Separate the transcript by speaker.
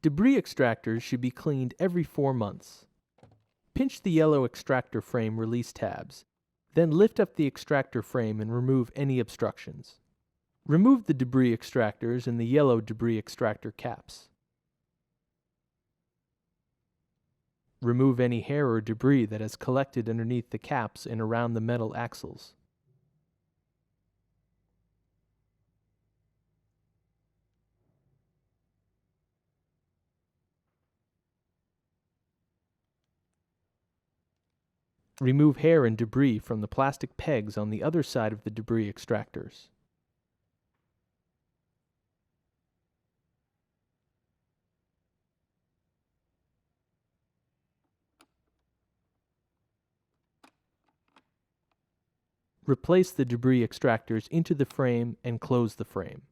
Speaker 1: Debris extractors should be cleaned every 4 months. Pinch the yellow extractor frame release tabs, then lift up the extractor frame and remove any obstructions. Remove the debris extractors and the yellow debris extractor caps. Remove any hair or debris that has collected underneath the caps and around the metal axles. Remove hair and debris from the plastic pegs on the other side of the debris extractors. Replace the debris extractors into the frame and close the frame.